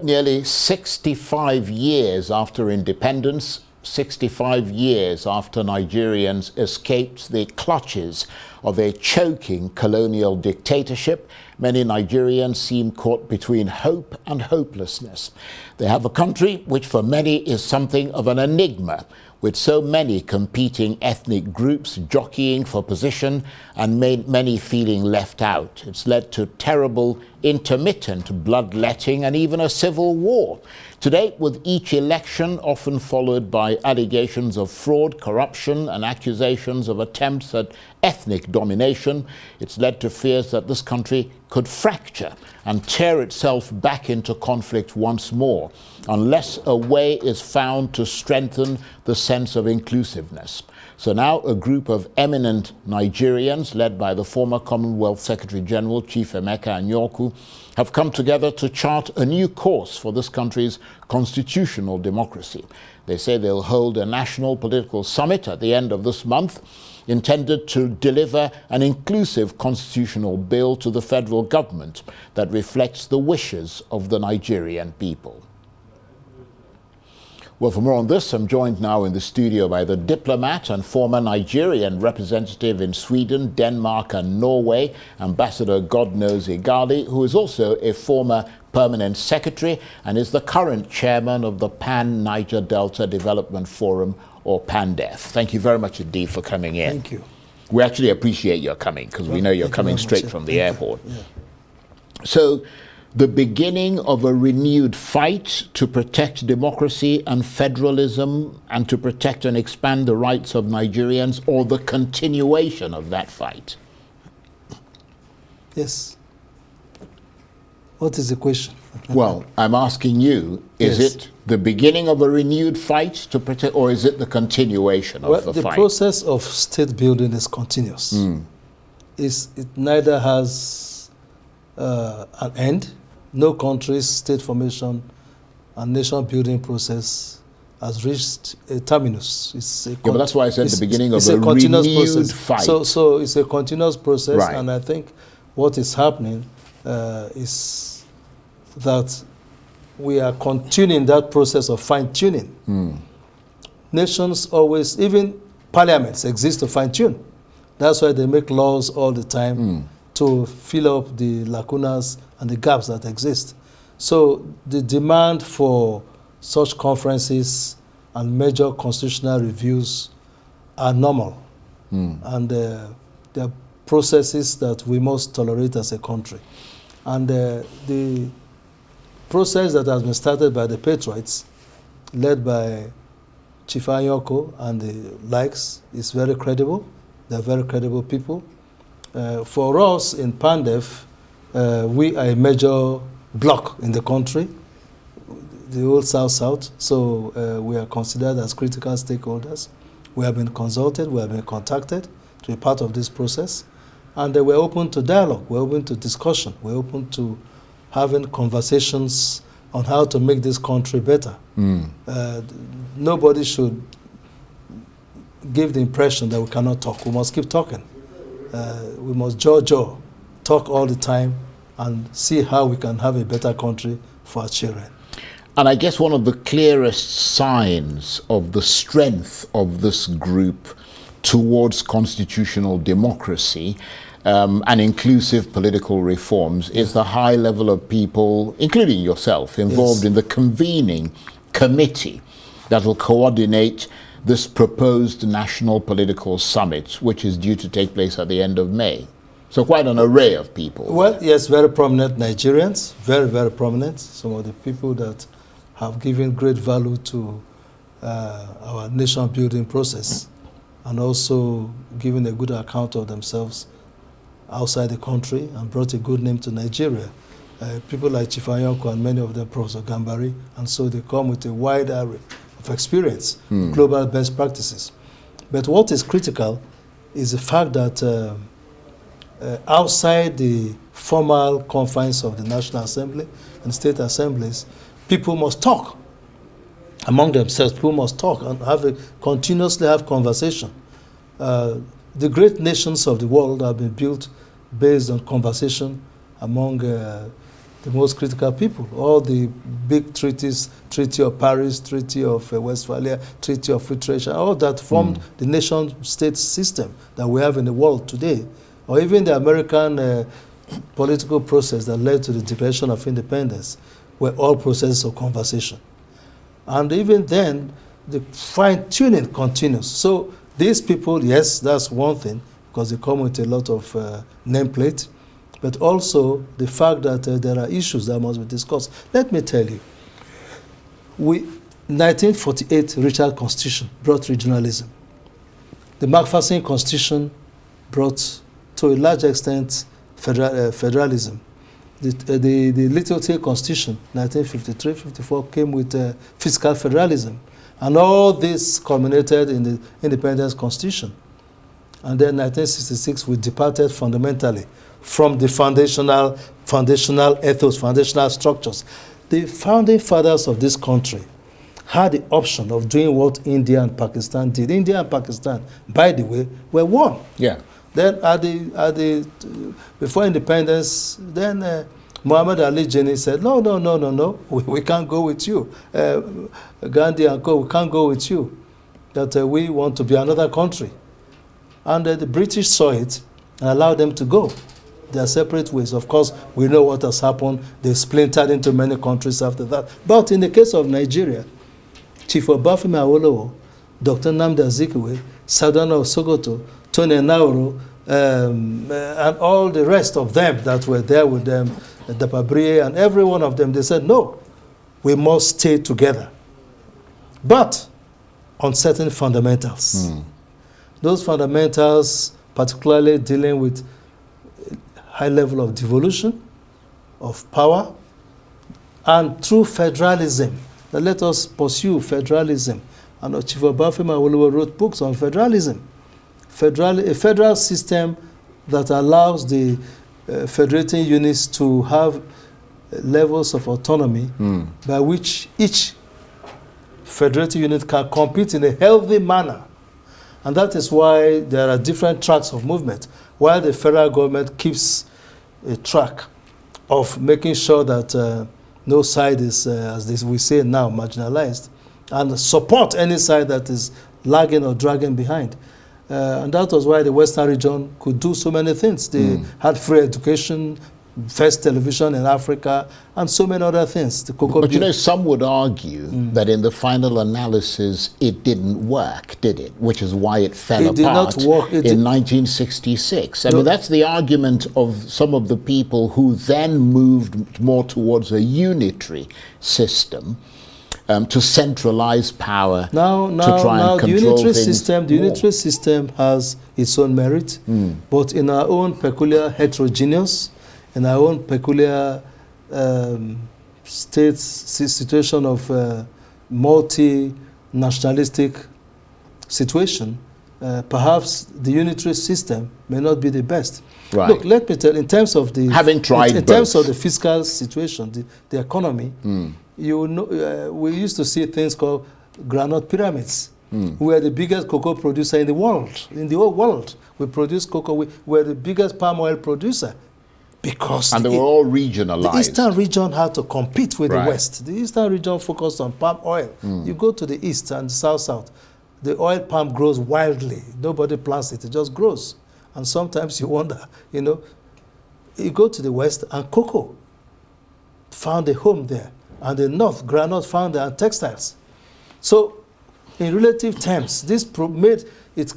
nearly 65 years after independence, 65 years after Nigerians escaped the clutches of a choking colonial dictatorship, many Nigerians seem caught between hope and hopelessness. They have a country which for many is something of an enigma, with so many competing ethnic groups jockeying for position and many feeling left out. It's led to terrible, intermittent bloodletting and even a civil war. Today, with each election often followed by allegations of fraud, corruption, and accusations of attempts at ethnic domination, it's led to fears that this country could fracture and tear itself back into conflict once more, unless a way is found to strengthen the sense of inclusiveness. So now a group of eminent Nigerians, led by the former Commonwealth Secretary General, Chief Emeka Anyaoku, have come together to chart a new course for this country's constitutional democracy. They say they'll hold a national political summit at the end of this month, intended to deliver an inclusive constitutional bill to the federal government that reflects the wishes of the Nigerian people. Well, for more on this, I'm joined now in the studio by the diplomat and former Nigerian representative in Sweden, Denmark and Norway, Ambassador Godknows Igali, who is also a former permanent secretary and is the current chairman of the Pan-Niger-Delta Development Forum, or PANDEF. Thank you very much indeed for coming in. Thank you. We actually appreciate your coming because we know you're coming straight from the airport. Yeah. So, the beginning of a renewed fight to protect democracy and federalism and to protect and expand the rights of Nigerians, or the continuation of that fight? Yes. What is the question? Well, I'm asking you, is it the beginning of a renewed fight to protect, or is it the continuation of the fight? The process of state building is continuous. It neither has an end. No country's state formation and nation building process has reached a terminus. But that's why I said the beginning of a continuous renewed process. fight. So it's a continuous process, Right. and I think what is happening is that we are continuing that process of fine-tuning. Nations always, even parliaments exist to fine-tune. That's why they make laws all the time to fill up the lacunas and the gaps that exist. So the demand for such conferences and major constitutional reviews are normal. And they are processes that we must tolerate as a country. And the process that has been started by the patriots, led by Chief Anyaoku and the likes, is very credible. They're very credible people. For us in PANDEF, we are a major bloc in the country, the old South-South, so we are considered as critical stakeholders. We have been consulted, we have been contacted to be part of this process, and we're open to dialogue, we're open to discussion, we're open to having conversations on how to make this country better. Nobody should give the impression that we cannot talk. We must keep talking. We must jaw, talk all the time, and see how we can have a better country for our children. And I guess one of the clearest signs of the strength of this group towards constitutional democracy and inclusive political reforms is the high level of people, including yourself, involved in the convening committee that will coordinate this proposed national political summit, which is due to take place at the end of May. So quite an array of people. Well, yes, very prominent Nigerians, very, very prominent. Some of the people that have given great value to our nation building process, and also given a good account of themselves outside the country and brought a good name to Nigeria. People like Chief Anyaoku and many of them, Professor Gambari, and so they come with a wide array of experience, global best practices. But what is critical is the fact that outside the formal confines of the National Assembly and state assemblies, people must talk among themselves. People must talk and continuously have conversation. The great nations of the world have been built based on conversation among the the most critical people. All the big treaties, Treaty of Paris, Treaty of Westphalia, Treaty of Filtration, all that formed the nation-state system that we have in the world today. Or even the American political process that led to the Declaration of Independence were all processes of conversation. And even then, the fine-tuning continues. So these people, yes, that's one thing, because they come with a lot of nameplate, but also the fact that there are issues that must be discussed. Let me tell you, 1948 Richard Constitution brought regionalism. The Macpherson Constitution brought, to a large extent, federalism. The Littleton Constitution, 1953-54, came with fiscal federalism. And all this culminated in the Independence Constitution. And then 1966, we departed fundamentally from the foundational ethos, foundational structures. The founding fathers of this country had the option of doing what India and Pakistan did. India and Pakistan, by the way, were one. Yeah. Then before independence, then Muhammad Ali Jinnah said, no, we can't go with you. Gandhi and co, we can't go with you. That we want to be another country. And the British saw it and allowed them to go their separate ways. Of course, we know what has happened. They splintered into many countries after that. But in the case of Nigeria, Chief Obafemi Awolowo, Dr. Nnamdi Azikiwe, Sardauna of Sokoto, Tony Nauru, and all the rest of them that were there with them, Dapabriye and every one of them, they said, no, we must stay together. But on certain fundamentals. Those fundamentals, particularly dealing with high level of devolution, of power, and through federalism. Now let us pursue federalism. And Chief Obafemi Awolowo wrote books on federalism. A federal system that allows the federating units to have levels of autonomy by which each federating unit can compete in a healthy manner. And that is why there are different tracks of movement, while the federal government keeps a track of making sure that no side is, as we say now, marginalized, and support any side that is lagging or dragging behind. And that was why the Western region could do so many things. They had free education, first television in Africa, and so many other things. But you know, some would argue that in the final analysis, it didn't work, did it? Which is why it fell apart did not work. In 1966. I mean, that's the argument of some of the people who then moved more towards a unitary system. To centralize power, to try and control things. The unitary system has its own merit, but in our own peculiar heterogeneous, in our own peculiar state situation of multi-nationalistic situation, perhaps the unitary system may not be the best. Right. Look, let me tell you, in terms of the terms of the fiscal situation, the economy. You know, we used to see things called granite pyramids. We were the biggest cocoa producer in the world. In the whole world, we produce cocoa. We were the biggest palm oil producer. Because and they were all regionalized. The Eastern region had to compete with the West. The Eastern region focused on palm oil. You go to the East and South. The oil palm grows wildly. Nobody plants it. It just grows. And sometimes you wonder, you know, you go to the West and cocoa found a home there. And the North, granite found their textiles. So, in relative terms, this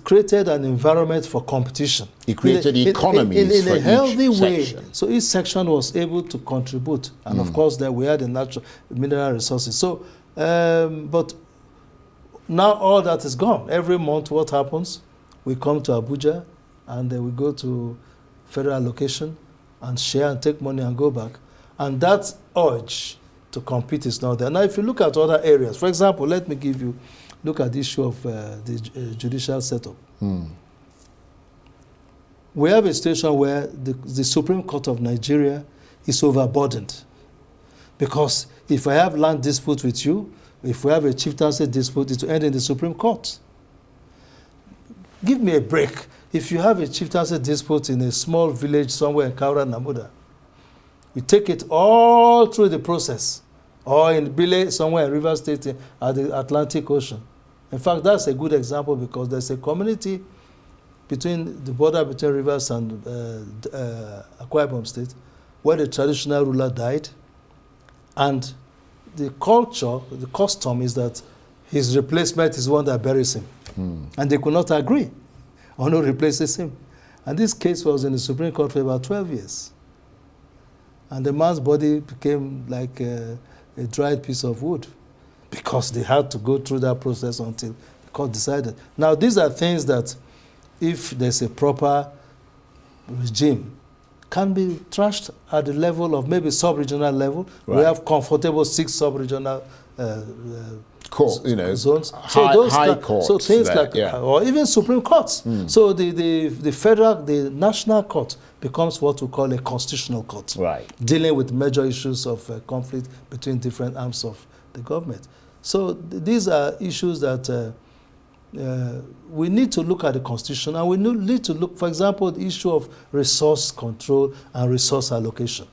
created an environment for competition. It created economies in a healthy way. Section. So each section was able to contribute, and of course, then we had the natural mineral resources. So, but now all that is gone. Every month, what happens? We come to Abuja, and then we go to federal location and share and take money and go back, and that urge to compete is not there. Now, if you look at other areas, for example, look at the issue of the judicial setup. We have a situation where the Supreme Court of Nigeria is overburdened. Because if I have land dispute with you, if we have a chieftaincy dispute, it will end in the Supreme Court. Give me a break. If you have a chieftaincy dispute in a small village somewhere in Kaura, Namuda, You take it all through the process, or in Bile, somewhere in Rivers State at the Atlantic Ocean. In fact, that's a good example because there's a community between the border between Rivers and Akwa Ibom State where the traditional ruler died, and the culture, the custom is that his replacement is one that buries him. And they could not agree on who replaces him. And this case was in the Supreme Court for about 12 years. And the man's body became like a dried piece of wood because they had to go through that process until the court decided. Now, these are things that, if there's a proper regime, can be trashed at the level of maybe sub-regional level. Right. We have comfortable 6 sub-regional zones. High courts. So things like, or even Supreme Courts. So the national court becomes what we call a constitutional court, right, dealing with major issues of conflict between different arms of the government. So these are issues that we need to look at the Constitution, and we need to look, for example, the issue of resource control and resource allocation.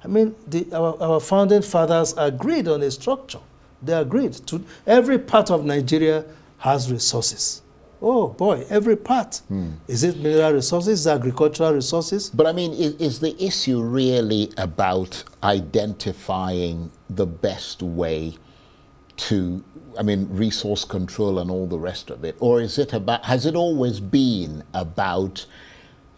I mean, our founding fathers agreed on a structure. They agreed to every part of Nigeria has resources. Oh boy, every part. Is it mineral resources? Is it agricultural resources? But I mean, is the issue really about identifying the best way to, I mean, resource control and all the rest of it? Or is it about, has it always been about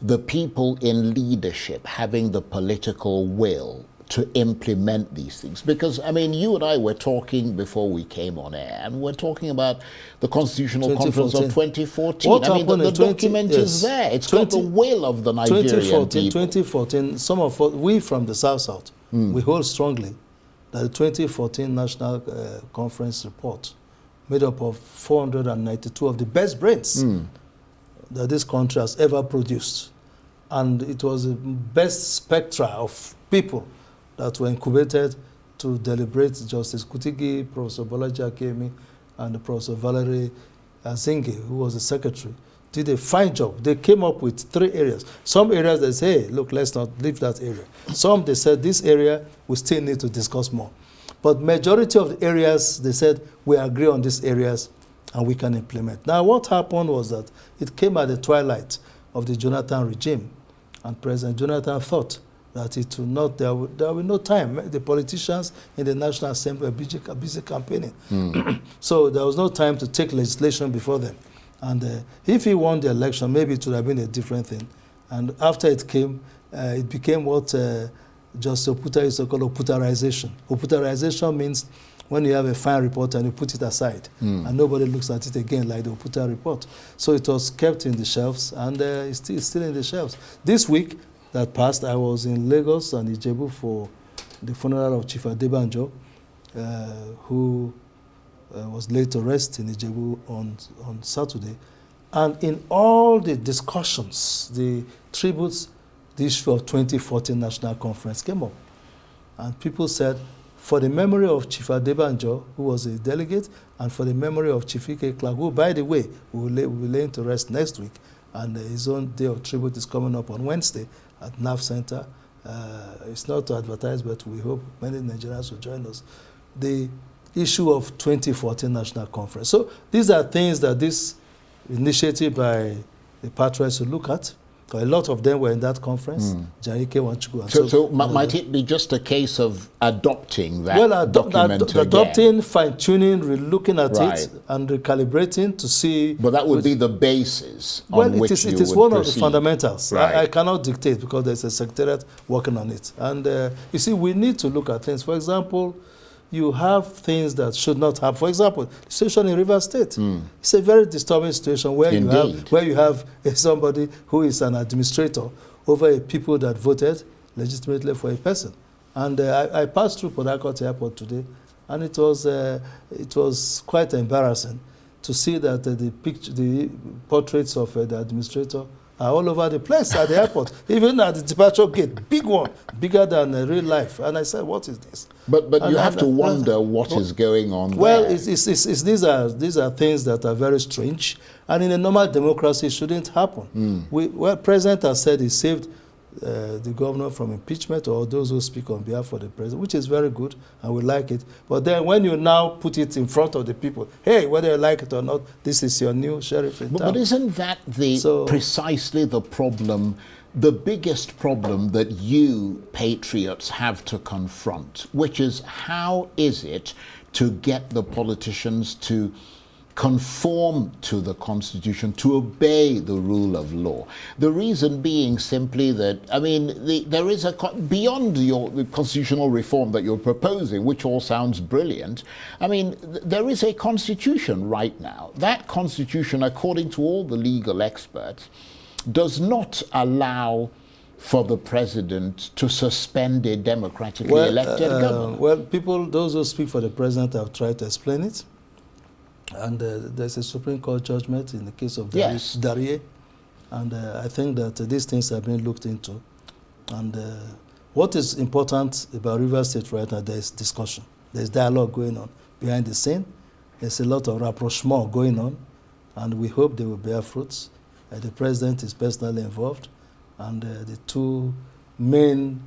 the people in leadership having the political will to implement these things? Because, I mean, you and I were talking before we came on air, and we're talking about the Constitutional Conference of 2014. What I mean, the document yes. is there. It's got the will of the Nigerian people. 2014, some of us, we from the South, we hold strongly that the 2014 National Conference report, made up of 492 of the best brains that this country has ever produced. And it was the best spectra of people that were incubated to deliberate. Justice Kutigi, Professor Bolaji Akemi, and Professor Valerie Azinge, who was the secretary, did a fine job. They came up with 3 areas. Some areas they say, hey, look, let's not leave that area. Some they said, this area we still need to discuss more. But majority of the areas, they said, we agree on these areas and we can implement. Now, what happened was that it came at the twilight of the Jonathan regime, and President Jonathan thought that it will not, there will be no time. The politicians in the National Assembly were busy campaigning. So there was no time to take legislation before them. And if he won the election, maybe it would have been a different thing. And after it came, it became what Justice Oputa used to call oputarization. Oputarization means when you have a fine report and you put it aside, and nobody looks at it again, like the Oputa report. So it was kept in the shelves, and it's still in the shelves. This week that passed, I was in Lagos and Ijebu for the funeral of Chief Adebanjo, who was laid to rest in Ijebu on Saturday. And in all the discussions, the tributes, the issue of 2014 National Conference came up. And people said, for the memory of Chief Adebanjo, who was a delegate, and for the memory of Chief Ike Clark, who, by the way, will be laying to rest next week, and his own day of tribute is coming up on Wednesday at NAF Center. It's not to advertise, but we hope many Nigerians will join us. The issue of 2014 National Conference. So these are things that this initiative by the patriots will look at. A lot of them were in that conference. Jarike Wanchuku. So might it be just a case of adopting that document adopting, fine-tuning, re-looking at it, and recalibrating to see... But that would be the basis on which it is one of the fundamentals. Right. I cannot dictate because there's a secretariat working on it. And you see, we need to look at things. For example, you have things that should not happen. For example, the situation in Rivers State. It's a very disturbing situation where you have somebody who is an administrator over a people that voted legitimately for a person. And I passed through Port Harcourt Airport today, and it was quite embarrassing to see that the portraits of the administrator are all over the place at the airport, even at the departure gate, big one, bigger than real life. And I said, what is this? But you have to wonder what is going on there. Well, these are things that are very strange, and in a normal democracy, it shouldn't happen. President has said he saved the governor from impeachment or those who speak on behalf of the president, which is very good, and we like it. But then when you now put it in front of the people, hey, whether you like it or not, this is your new sheriff in town. But isn't that precisely the problem, the biggest problem that you patriots have to confront, which is how is it to get the politicians to conform to the Constitution, to obey the rule of law? The reason being simply that, I mean, there is beyond the constitutional reform that you're proposing, which all sounds brilliant, I mean, there is a constitution right now. That constitution, according to all the legal experts, does not allow for the president to suspend a democratically elected government. Well, those who speak for the president have tried to explain it. And there's a Supreme Court judgment in the case of Darie. And I think that these things have been looked into. And what is important about Rivers State right now, there's discussion. There's dialogue going on behind the scene. There's a lot of rapprochement going on. And we hope they will bear fruits. The president is personally involved. And the two main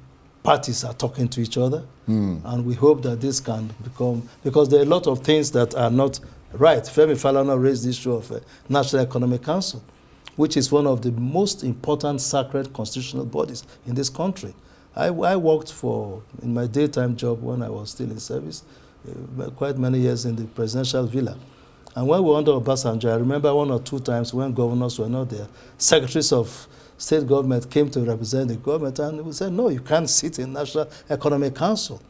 parties are talking to each other. And we hope that this can become, because there are a lot of things that are not right. Femi Falana raised the issue of National Economic Council, which is one of the most important sacred constitutional bodies in this country. I worked in my daytime job when I was still in service, quite many years in the presidential villa. And when we were under Obasanjo, I remember 1 or 2 times when governors were not there, secretaries of state government came to represent the government, and we said, no, you can't sit in National Economic Council.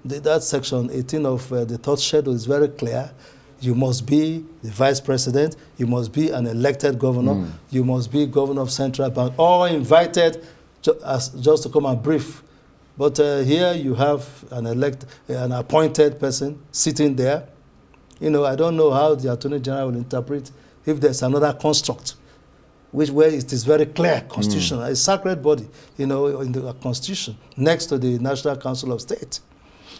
That section 18 of the third schedule is very clear. You must be the vice president, you must be an elected governor, you must be governor of Central Bank, all invited just to come and brief. But here you have an appointed person sitting there. You know, I don't know how the Attorney General will interpret if there's another construct, where it is very clear, constitutional, a sacred body, you know, in the Constitution, next to the National Council of State.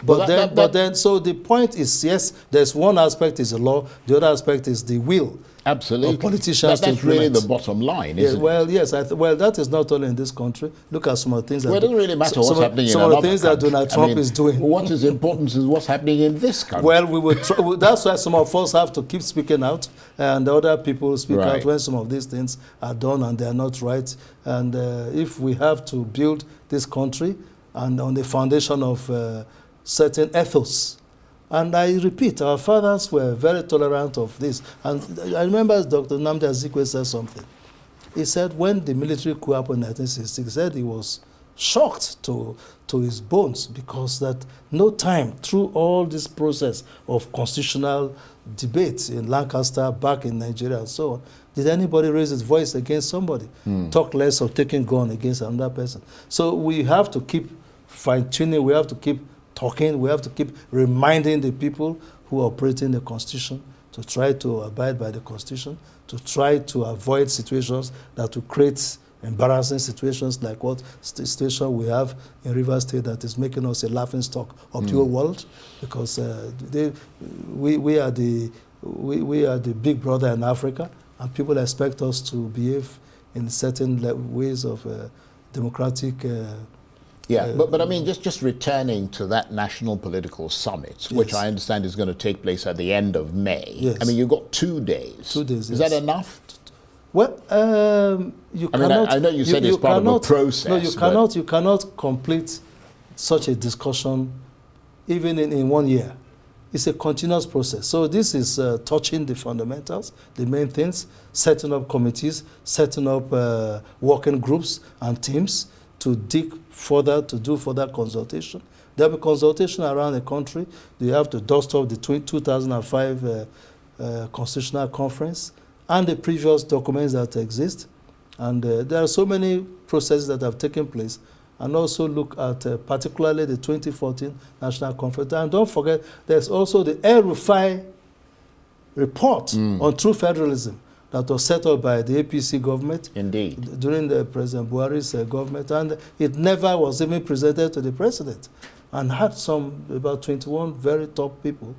But then, so the point is, yes, there's one aspect is the law, the other aspect is the will. Absolutely. Of politicians That's really the bottom line, isn't it? Well, yes. Well, that is not only in this country. Look at some of the things. Well, it doesn't really matter what's happening in some another of the things country. that Donald Trump is doing. What is important is what's happening in this country. Well, we will. That's why some of us have to keep speaking out, and other people speak out when some of these things are done and they are not right. And if we have to build this country and on the foundation of certain ethos. And I repeat, our fathers were very tolerant of this. And I remember Dr. Nnamdi Azikiwe said something. He said when the military coup happened in 1966, he said he was shocked to his bones because that no time through all this process of constitutional debates in Lancaster, back in Nigeria and so on, did anybody raise his voice against somebody? Talk less of taking gun against another person. So we have to keep fine-tuning, we have to keep talking, we have to keep reminding the people who are operating the Constitution to try to abide by the Constitution, to try to avoid situations that will create embarrassing situations like what situation we have in Rivers State that is making us a laughing stock of the whole world, because we are the big brother in Africa, and people expect us to behave in certain ways of democratic. But I mean, just returning to that national political summit, which I understand is going to take place at the end of May. Yes. I mean, you've got 2 days. 2 days. Is that enough? Well, you cannot. I know you said it's part of a process. No, you cannot complete such a discussion even in 1 year. It's a continuous process. So this is touching the fundamentals, the main things, setting up committees, setting up working groups and teams to dig further, to do further consultation. There will be consultation around the country. They have to dust off the 2005 Constitutional Conference and the previous documents that exist. And there are so many processes that have taken place. And also look at particularly the 2014 National Conference. And don't forget, there's also the El-Rufai report on true federalism that was set up by the APC government. Indeed. During the President Buhari's government. And it never was even presented to the president. And had about 21 very top people,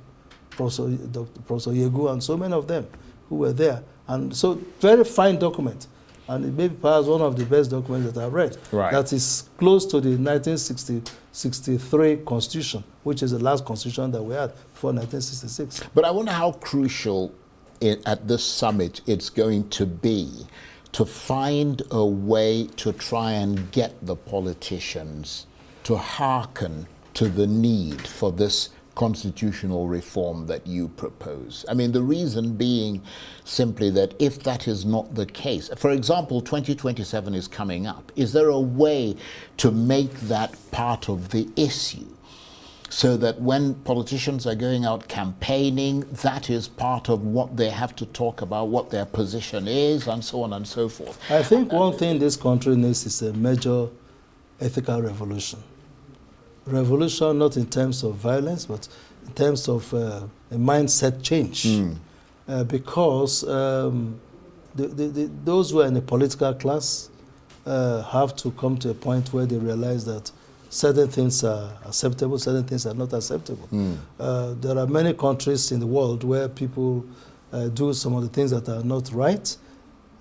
Professor Yegu and so many of them who were there. And so very fine document. and it may be perhaps one of the best documents that I've read. Right. That is close to the 1963 Constitution, which is the last constitution that we had before 1966. But I wonder how crucial at this summit it's going to be to find a way to try and get the politicians to hearken to the need for this constitutional reform that you propose. I mean, the reason being simply that if that is not the case, for example, 2027 is coming up, is there a way to make that part of the issue so that when politicians are going out campaigning, that is part of what they have to talk about, what their position is, and so on and so forth? I think one thing this country needs is a major ethical revolution. Revolution not in terms of violence, but in terms of a mindset change. Because those who are in the political class have to come to a point where they realize that certain things are acceptable, certain things are not acceptable. There are many countries in the world where people do some of the things that are not right,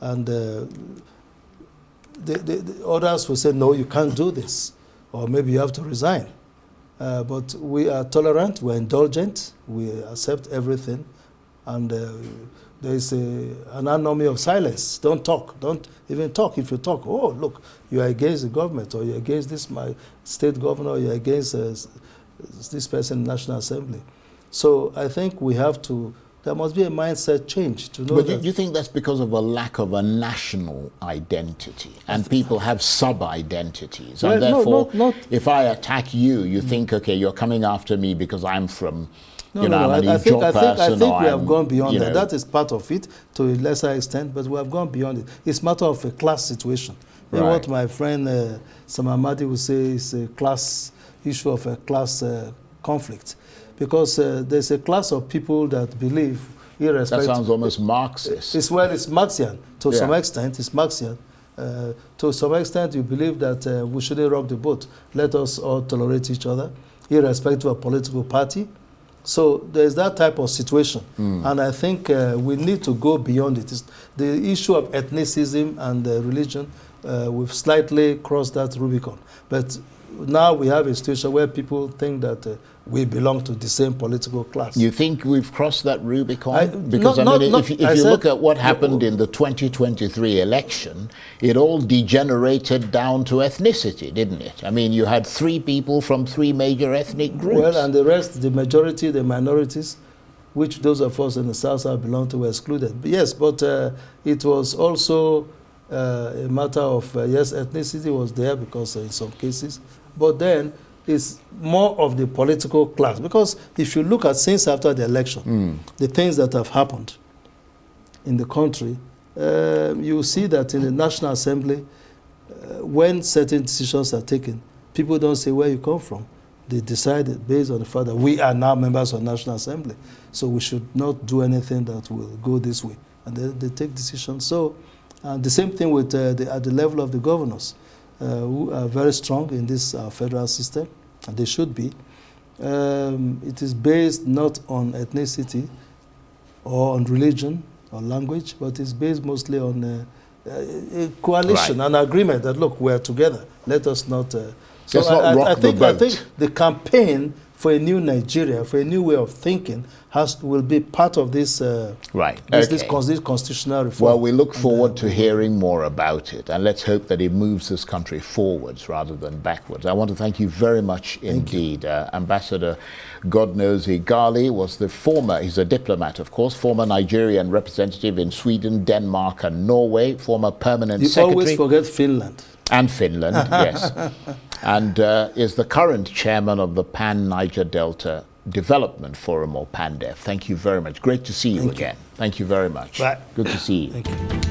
and the others will say, no, you can't do this, or maybe you have to resign. But we are tolerant, we're indulgent, we accept everything, and there is an anomaly of silence. Don't talk, don't even talk. If you talk, oh, look, you are against the government, or you're against this my state governor, or you're against this person in the National Assembly. So I think we have to, there must be a mindset change to know. But do you think that's because of a lack of a national identity, and people have sub-identities? Well, and therefore, not if I attack you, you think, okay, you're coming after me because I'm from, I think we have gone beyond that. That is part of it to a lesser extent, but we have gone beyond it. It's a matter of a class situation. Right. What my friend Sam Amadi would say is a class issue of a class conflict. Because there's a class of people that believe, irrespective... That sounds almost Marxist. It's Marxian. To some extent, it's Marxian. To some extent, you believe that we shouldn't rock the boat. Let us all tolerate each other, irrespective of political party. So there's that type of situation. And I think we need to go beyond it. The issue of ethnicism and religion, we've slightly crossed that Rubicon. But now we have a situation where people think that we belong to the same political class. You think we've crossed that Rubicon? Because if you look at what happened in the 2023 election, it all degenerated down to ethnicity, didn't it? I mean, you had 3 people from 3 major ethnic groups. Well, and the rest, the majority, the minorities, which those of us in the South belong to, were excluded. Yes, but it was also a matter of, yes, ethnicity was there because in some cases, but then it's more of the political class. Because if you look at since after the election, the things that have happened in the country, you see that in the National Assembly, when certain decisions are taken, people don't say where you come from. They decided based on the fact that we are now members of the National Assembly, so we should not do anything that will go this way. And they take decisions. So the same thing with at the level of the governors, who are very strong in this federal system, and they should be. It is based not on ethnicity or on religion or language, but it's based mostly on a coalition, an agreement that, look, we're together. Let us not... I think the campaign for a new Nigeria, for a new way of thinking, will be part of this this constitutional reform. Well, we look forward to hearing more about it, and let's hope that it moves this country forwards rather than backwards. I want to thank you very much indeed. Ambassador Godknows Igali was he's a diplomat, of course, former Nigerian representative in Sweden, Denmark, and Norway, former permanent secretary. You always forget Finland. And Finland, yes. And is the current chairman of the Pan-Niger-Delta Development Forum, or PANDEF. Thank you very much. Great to see you again. Thank you very much. Bye. Good to see you. Thank you.